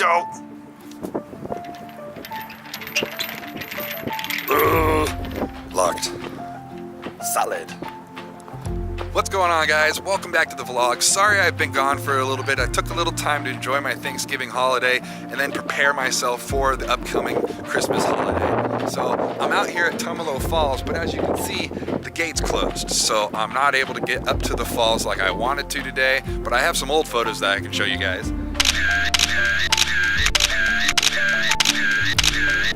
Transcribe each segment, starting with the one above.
go. Locked. Solid. What's going on, guys? Welcome back to the vlog. Sorry I've been gone for a little bit. I took a little time to enjoy my Thanksgiving holiday and then prepare myself for the upcoming Christmas holiday. So I'm out here at Tumalo Falls, but as you can see, the gate's closed. So I'm not able to get up to the falls like I wanted to today, but I have some old photos that I can show you guys.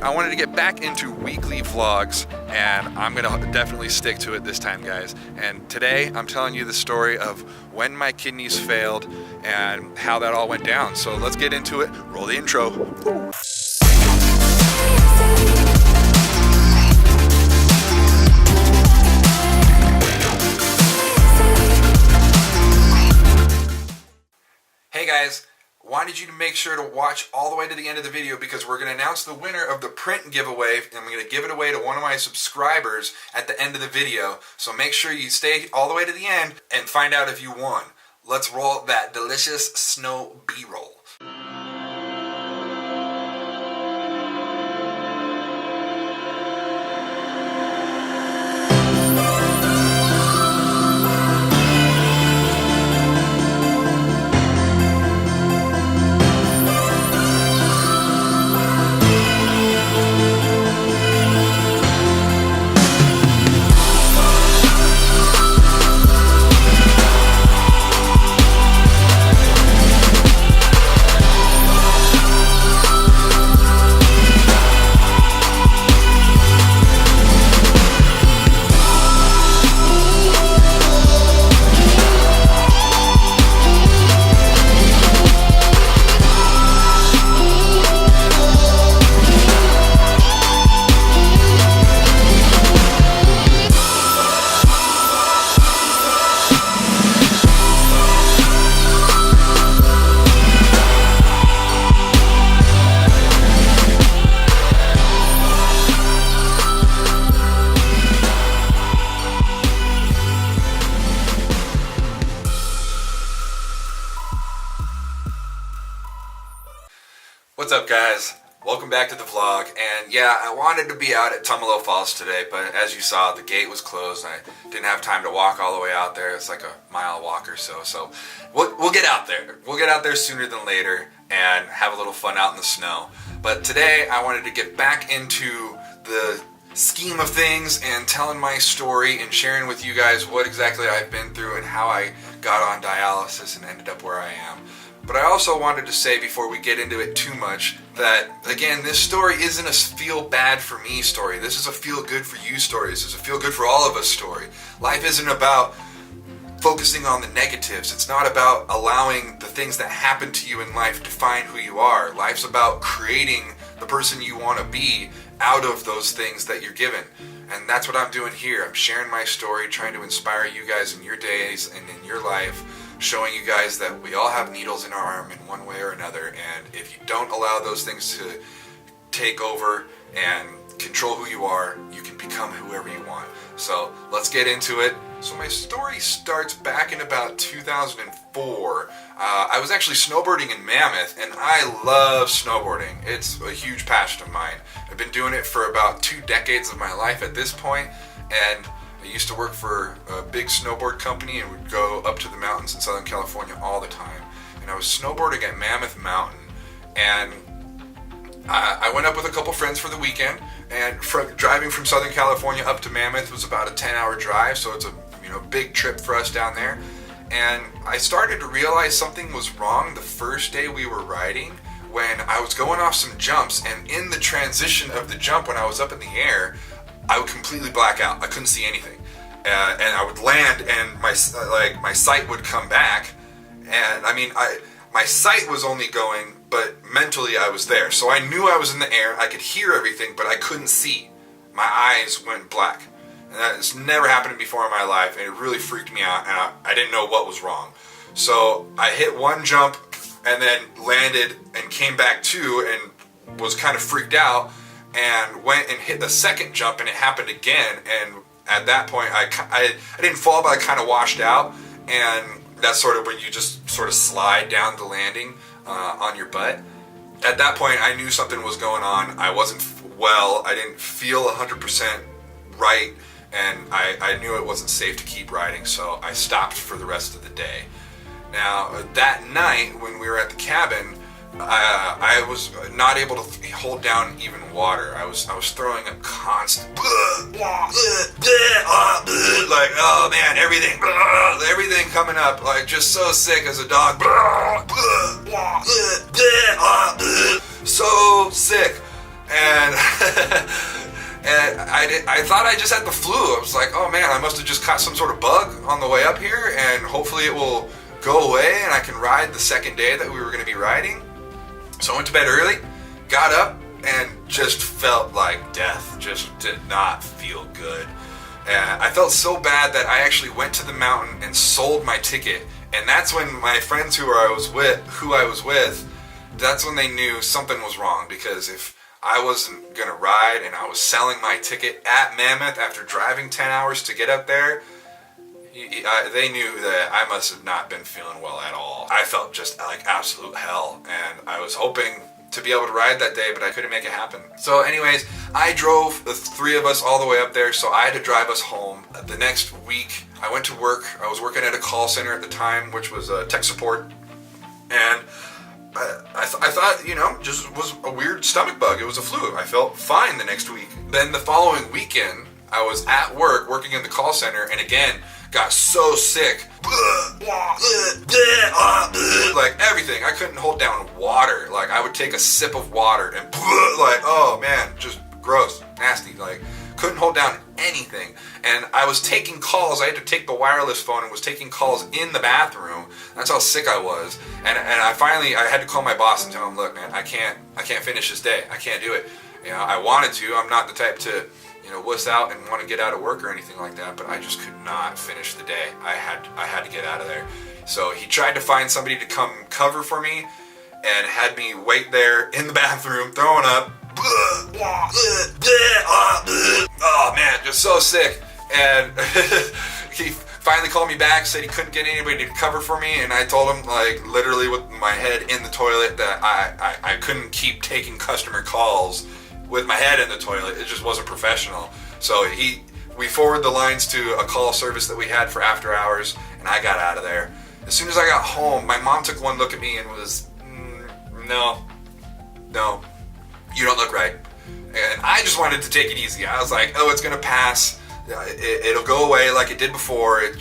I wanted to get back into weekly vlogs, and I'm gonna definitely stick to it this time, guys. And today I'm telling you the story of when my kidneys failed and how that all went down. So let's get into it. Roll the intro. Hey guys, wanted you to make sure to watch all the way to the end of the video because we're going to announce the winner of the print giveaway, and I'm going to give it away to one of my subscribers at the end of the video. So make sure you stay all the way to the end and find out if you won. Let's roll that delicious snow B-roll. What's up, guys? Welcome back to the vlog. And yeah, I wanted to be out at Tumalo Falls today, but as you saw, the gate was closed and I didn't have time to walk all the way out there. It's like a mile walk or so. So we'll get out there. We'll get out there sooner than later and have a little fun out in the snow. But today I wanted to get back into the scheme of things and telling my story and sharing with you guys what exactly I've been through and how I got on dialysis and ended up where I am. But I also wanted to say before we get into it too much that, again, this story isn't a feel bad for me story. This is a feel good for you story. This is a feel good for all of us story. Life isn't about focusing on the negatives. It's not about allowing the things that happen to you in life define who you are. Life's about creating the person you want to be out of those things that you're given. And that's what I'm doing here. I'm sharing my story, trying to inspire you guys in your days and in your life, showing you guys that we all have needles in our arm in one way or another, and if you don't allow those things to take over and control who you are, you can become whoever you want. So let's get into it. So my story starts back in about 2004. I was actually snowboarding in Mammoth, and I love snowboarding. It's a huge passion of mine. I've been doing it for about 2 decades of my life at this point, and I used to work for a big snowboard company and would go up to the mountains in Southern California all the time. And I was snowboarding at Mammoth Mountain, and I went up with a couple friends for the weekend, and driving from Southern California up to Mammoth was about a 10-hour drive, so it's a big trip for us down there. And I started to realize something was wrong the first day we were riding when I was going off some jumps, and in the transition of the jump when I was up in the air, I would completely black out. I couldn't see anything, and I would land, and my sight would come back, and I mean, my sight was only going, but mentally I was there. So I knew I was in the air. I could hear everything, but I couldn't see. My eyes went black, and that's never happened before in my life, and it really freaked me out, and I didn't know what was wrong. So I hit one jump, and then landed and came back to, and was kind of freaked out. And went and hit the second jump, and it happened again, and at that point I didn't fall, but I kind of washed out, and that's sort of when you just sort of slide down the landing on your butt. At that point, I knew something was going on. I wasn't well. I didn't feel 100% right, and I knew it wasn't safe to keep riding, so I stopped for the rest of the day. Now, that night when we were at the cabin, I was not able to hold down even water. I was throwing up constant, like, oh man, everything coming up, like just so sick as a dog, so sick, and and I thought I just had the flu. I was like, oh man, I must have just caught some sort of bug on the way up here, and hopefully it will go away and I can ride the second day that we were going to be riding. So I went to bed early, got up, and just felt like death. Just did not feel good. And I felt so bad that I actually went to the mountain and sold my ticket. And that's when my friends who I was with, that's when they knew something was wrong. Because if I wasn't going to ride and I was selling my ticket at Mammoth after driving 10 hours to get up there, they knew that I must have not been feeling well at all. I felt just like absolute hell, and I was hoping to be able to ride that day, but I couldn't make it happen. So anyways, I drove the three of us all the way up there, so I had to drive us home. The next week, I went to work. I was working at a call center at the time, which was tech support, and I thought, just was a weird stomach bug. It was a flu. I felt fine the next week. Then the following weekend, I was at work working in the call center, and again, got so sick, like everything. I couldn't hold down water. Like I would take a sip of water and like, oh man, just gross, nasty. Like couldn't hold down anything. And I was taking calls. I had to take the wireless phone and was taking calls in the bathroom. That's how sick I was. And I had to call my boss and tell him, look, man, I can't finish this day. I can't do it. I wanted to. I'm not the type to wuss out and want to get out of work or anything like that, but I just could not finish the day. I had to get out of there. So he tried to find somebody to come cover for me and had me wait there in the bathroom throwing up. Oh man, just so sick. And he finally called me back, said he couldn't get anybody to cover for me, and I told him, like, literally with my head in the toilet, that I couldn't keep taking customer calls with my head in the toilet. It just wasn't professional. So we forwarded the lines to a call service that we had for after hours, and I got out of there. As soon as I got home, my mom took one look at me and was, no, you don't look right. And I just wanted to take it easy. I was like, oh, it's gonna pass. It'll go away like it did before. I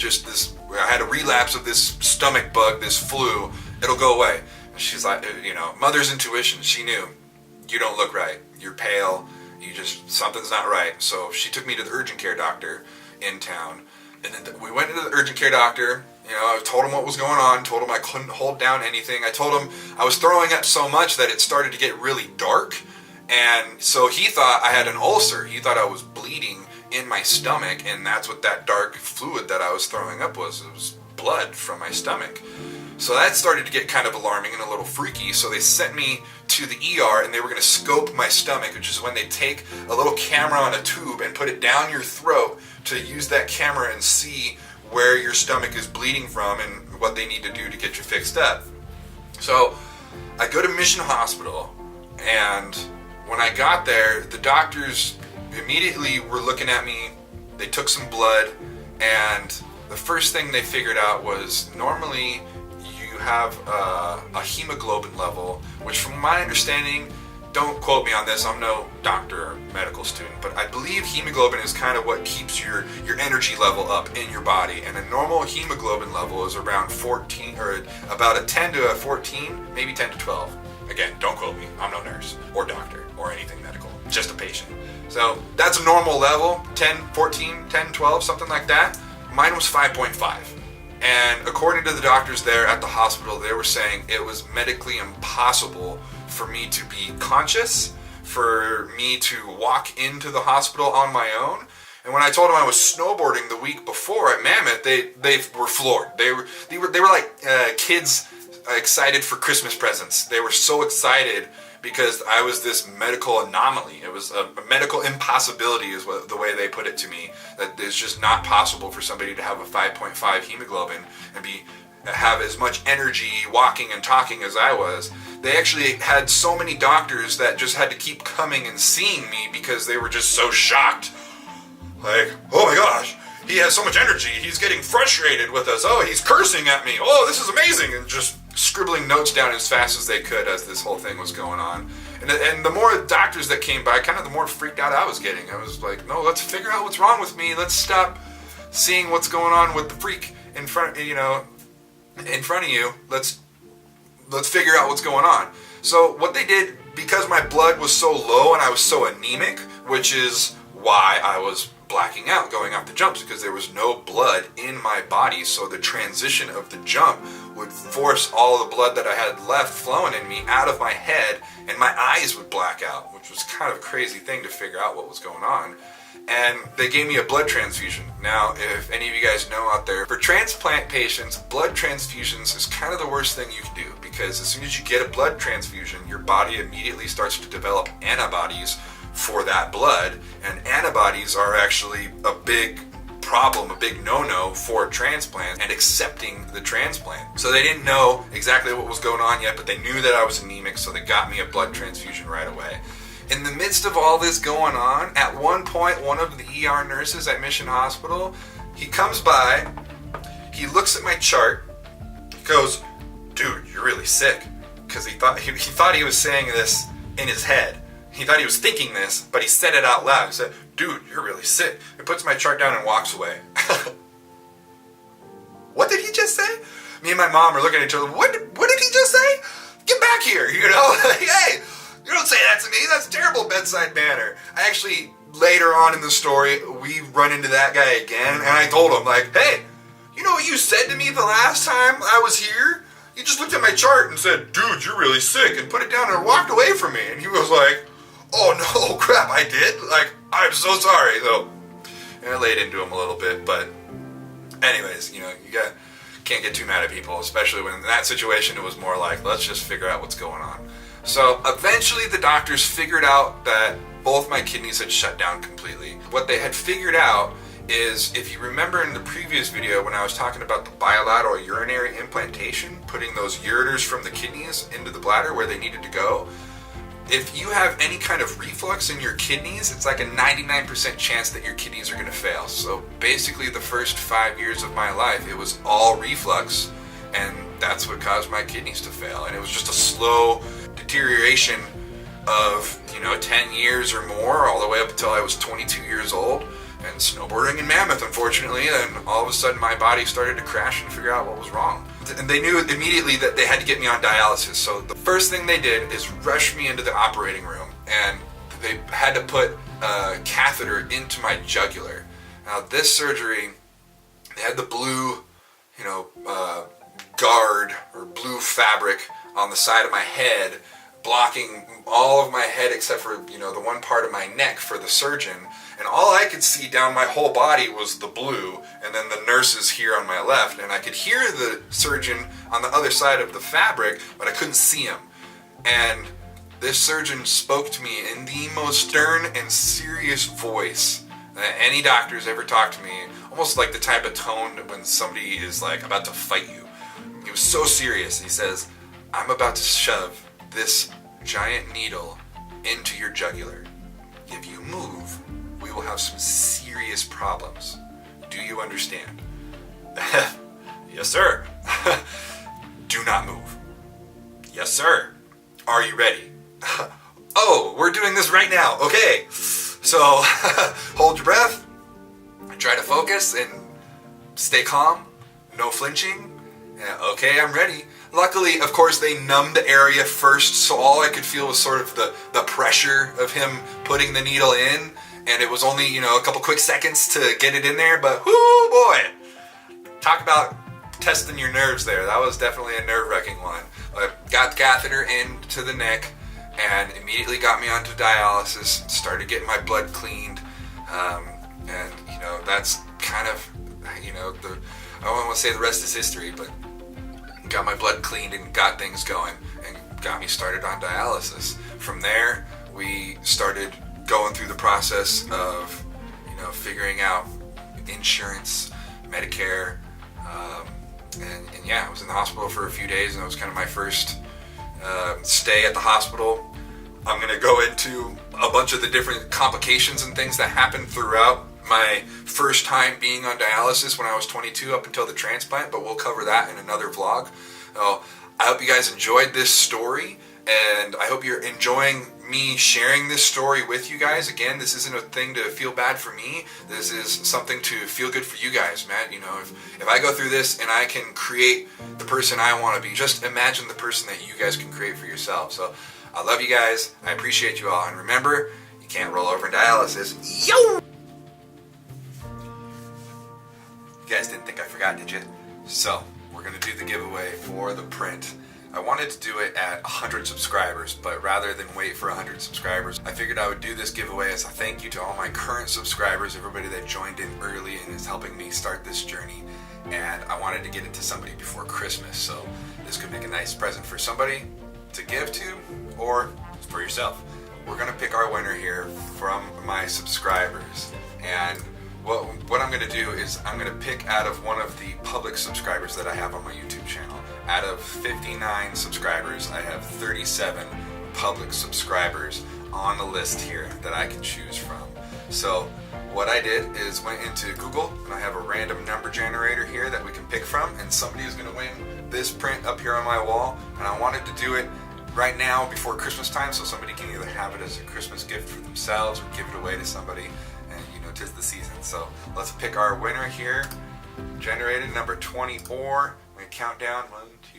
had a relapse of this stomach bug, this flu. It'll go away. And she's like, mother's intuition. She knew, you don't look right. You're pale. Something's not right. So she took me to the urgent care doctor in town. And then we went into the urgent care doctor. I told him what was going on, told him I couldn't hold down anything. I told him I was throwing up so much that it started to get really dark. And so he thought I had an ulcer. He thought I was bleeding in my stomach, and that's what that dark fluid that I was throwing up was. It was blood from my stomach. So that started to get kind of alarming and a little freaky, so they sent me to the ER, and they were going to scope my stomach, which is when they take a little camera on a tube and put it down your throat to use that camera and see where your stomach is bleeding from and what they need to do to get you fixed up. So I go to Mission Hospital, and when I got there, the doctors immediately were looking at me. They took some blood, and the first thing they figured out was normally you have a hemoglobin level, which from my understanding, don't quote me on this, I'm no doctor or medical student, but I believe hemoglobin is kind of what keeps your energy level up in your body, and a normal hemoglobin level is around 14, or about a 10 to a 14, maybe 10 to 12. Again, don't quote me, I'm no nurse or doctor or anything medical, just a patient. So that's a normal level, 10, 14, 10, 12, something like that. Mine was 5.5. And according to the doctors there at the hospital, they were saying it was medically impossible for me to be conscious, for me to walk into the hospital on my own. And when I told them I was snowboarding the week before at Mammoth, they were floored. They were like kids excited for Christmas presents. They were so excited because I was this medical anomaly. It was a medical impossibility is what the way they put it to me. That it's just not possible for somebody to have a 5.5 hemoglobin and be have as much energy walking and talking as I was. They actually had so many doctors that just had to keep coming and seeing me because they were just so shocked. Like, oh my gosh, he has so much energy. He's getting frustrated with us. Oh, he's cursing at me. Oh, this is amazing. And just scribbling notes down as fast as they could as this whole thing was going on. And the more doctors that came by, kind of the more freaked out I was getting. I was like, no, let's figure out what's wrong with me. Let's stop seeing what's going on with the freak in front of you. Let's figure out what's going on. So what they did, because my blood was so low and I was so anemic, which is why I was blacking out going off the jumps, because there was no blood in my body, so the transition of the jump would force all the blood that I had left flowing in me out of my head, and my eyes would black out, which was kind of a crazy thing to figure out what was going on. And they gave me a blood transfusion. Now, if any of you guys know out there, for transplant patients, blood transfusions is kind of the worst thing you can do, because as soon as you get a blood transfusion, your body immediately starts to develop antibodies for that blood, and antibodies are actually a big problem, a big no-no for transplant and accepting the transplant. So they didn't know exactly what was going on yet, but they knew that I was anemic, so they got me a blood transfusion right away. In the midst of all this going on, at one point, one of the ER nurses at Mission Hospital, he comes by, he looks at my chart, he goes, "Dude, you're really sick," because he thought he was saying this in his head. He thought he was thinking this, but he said it out loud. He said, "Dude, you're really sick." He puts my chart down and walks away. What did he just say? Me and my mom are looking at each other. What did he just say? Get back here, you know? Hey, you don't say that to me. That's terrible bedside manner. I actually, later on in the story, we run into that guy again, and I told him, like, "Hey, you know what you said to me the last time I was here? You just looked at my chart and said, 'Dude, you're really sick,' and put it down and walked away from me." And he was like, "Oh no, crap, I did? Like, I'm so sorry." So, and I laid into him a little bit, but anyways, you can't get too mad at people, especially when in that situation it was more like, let's just figure out what's going on. So eventually the doctors figured out that both my kidneys had shut down completely. What they had figured out is, if you remember in the previous video when I was talking about the bilateral urinary implantation, putting those ureters from the kidneys into the bladder where they needed to go, if you have any kind of reflux in your kidneys, it's like a 99% chance that your kidneys are going to fail. So basically the first 5 years of my life, it was all reflux, and that's what caused my kidneys to fail. And it was just a slow deterioration of 10 years or more, all the way up until I was 22 years old and snowboarding in Mammoth, unfortunately. And all of a sudden my body started to crash and figure out what was wrong. And they knew immediately that they had to get me on dialysis. So the first thing they did is rush me into the operating room, and they had to put a catheter into my jugular. Now this surgery, they had the blue guard or blue fabric on the side of my head, blocking all of my head except for the one part of my neck for the surgeon, and all I could see down my whole body was the blue, and then the nurses here on my left, and I could hear the surgeon on the other side of the fabric, but I couldn't see him. And this surgeon spoke to me in the most stern and serious voice that any doctor's ever talked to me, almost like the type of tone when somebody is like about to fight you. He was so serious. He says, "I'm about to shove this giant needle into your jugular. If you move, we will have some serious problems. Do you understand?" "Yes, sir." "Do not move." "Yes, sir." "Are you ready?" "Oh, we're doing this right now. Okay." So hold your breath, try to focus and stay calm, no flinching. Yeah, okay, I'm ready. Luckily, of course, they numbed the area first, so all I could feel was sort of the pressure of him putting the needle in, and it was only, a couple quick seconds to get it in there, but whoo boy, talk about testing your nerves there. That was definitely a nerve-wracking one. I got the catheter into the neck and immediately got me onto dialysis, started getting my blood cleaned, and that's kind of, I don't want to say the rest is history, but got my blood cleaned and got things going and got me started on dialysis. From there, we started going through the process of, figuring out insurance, Medicare, and yeah, I was in the hospital for a few days, and it was kind of my first stay at the hospital. I'm going to go into a bunch of the different complications and things that happened throughout my first time being on dialysis when I was 22 up until the transplant, but we'll cover that in another vlog. So I hope you guys enjoyed this story, and I hope you're enjoying me sharing this story with you guys. Again, this isn't a thing to feel bad for me. This is something to feel good for you guys, man. You know, if I go through this and I can create the person I want to be, just imagine the person that you guys can create for yourself. So I love you guys. I appreciate you all. And remember, you can't roll over in dialysis. Yo! You guys didn't think I forgot, did you? So, we're going to do the giveaway for the print. I wanted to do it at 100 subscribers, but rather than wait for 100 subscribers, I figured I would do this giveaway as a thank you to all my current subscribers, everybody that joined in early and is helping me start this journey. And I wanted to get it to somebody before Christmas, so this could make a nice present for somebody to give to, or for yourself. We're going to pick our winner here from my subscribers, and what I'm going to do is I'm going to pick out of one of the public subscribers that I have on my YouTube channel. Out of 59 subscribers, I have 37 public subscribers on the list here that I can choose from. So what I did is went into Google, and I have a random number generator here that we can pick from, and somebody is going to win this print up here on my wall, and I wanted to do it right now before Christmas time so somebody can either have it as a Christmas gift for themselves or give it away to somebody, and you know, 'tis the season. So let's pick our winner here. Generated number 24. I'm going to count down. 1, 2.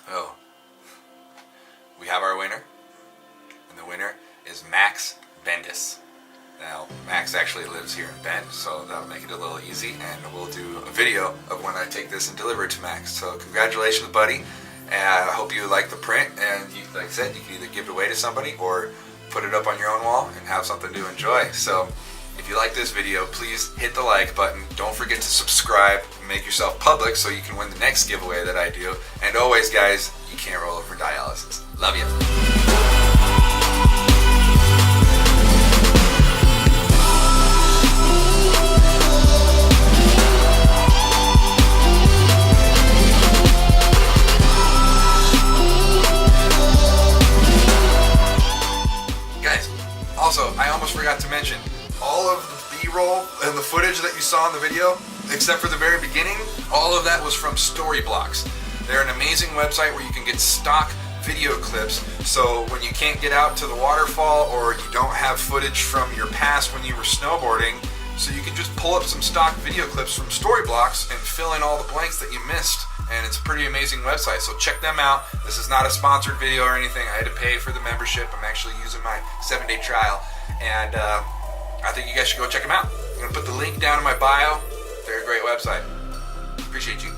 Oh, we have our winner, and the winner is Max Bendis. Now, Max actually lives here in Bend, so that'll make it a little easy, and we'll do a video of when I take this and deliver it to Max. So congratulations, buddy, and I hope you like the print, and you, like I said, you can either give it away to somebody or put it up on your own wall and have something to enjoy. So if you like this video, please hit the like button. Don't forget to subscribe and make yourself public so you can win the next giveaway that I do. And always, guys, you can't roll over dialysis. Love you. Also, I almost forgot to mention, all of the B-roll and the footage that you saw in the video, except for the very beginning, all of that was from Storyblocks. They're an amazing website where you can get stock video clips, so when you can't get out to the waterfall or you don't have footage from your past when you were snowboarding, so you can just pull up some stock video clips from Storyblocks and fill in all the blanks that you missed. And it's a pretty amazing website, so check them out. This is not a sponsored video or anything. I had to pay for the membership. I'm actually using my 7-day trial, and I think you guys should go check them out. I'm going to put the link down in my bio. They're a great website. Appreciate you.